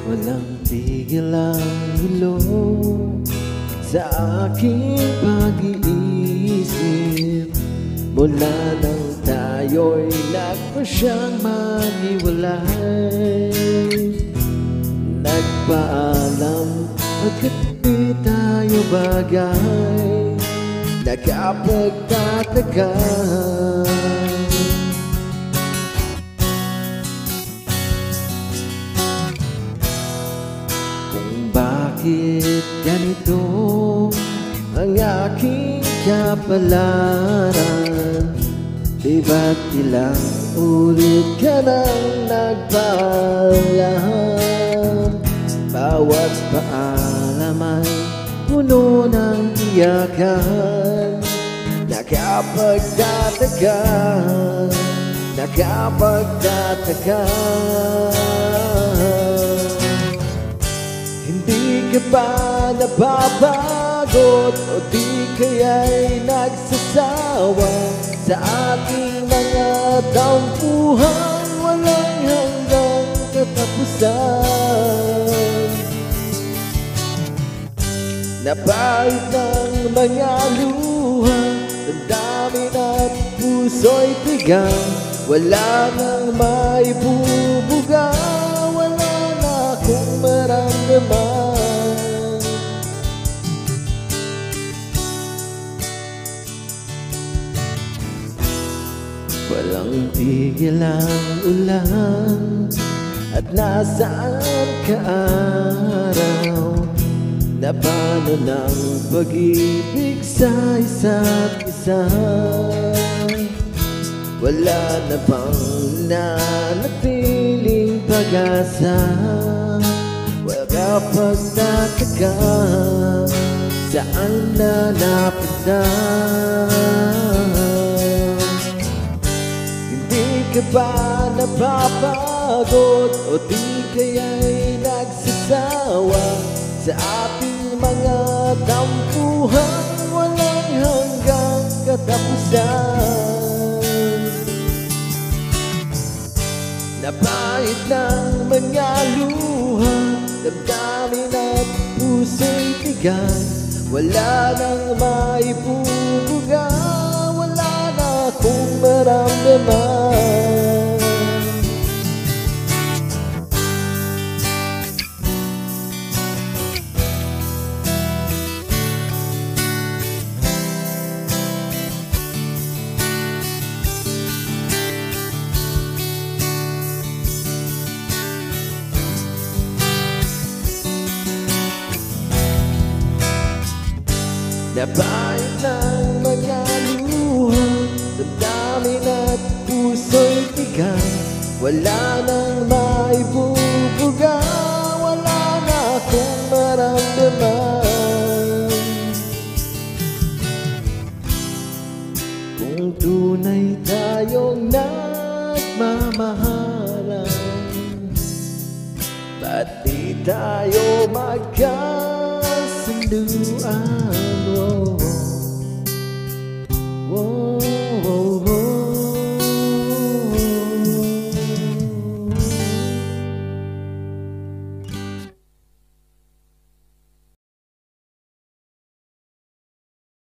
Walang tigil ang gulo sa aking pag-iisip mula nang tayo'y nagpasyang maghiwalay. Nagpaalam pagkat di tayo bagay, nakapagtataka kung bakit ganito ang aking kapalaran. Di ba't ilang ulit ka nang nagpaalam? Bawat paalam ay puno ng iyakan. Nakapagtataka, nakapagtataka. Hindi ka ba napapagod o di kaya'y nagsasawa sa ating mga tampuhan walang hanggang katapusan? Napait ng mga luha, damdamin at puso'y tigang, wala nang maibubuga, wala na akong maramdaman. Walang tigil ang ulan at nasaan ka araw, na paano ng pag-ibig sa isa't isa. Wala na bang nanatiling pag-asa? Wala pagtataka, saan na napunta? Hindi ka ba napapagod o di kaya'y nagsasawa sa ating mga tampuhan walang hanggang katapusan? Napait ng mga luha, damdamin at puso'y tigang, wala nang maibubuga, wala na akong maramdaman. Napait ng mga luha, damdamin at puso'y tigang, wala nang maibubuga, wala na akong maramdaman. Kung tunay tayong nagmamahalan, ba't di tayo magkasunduan?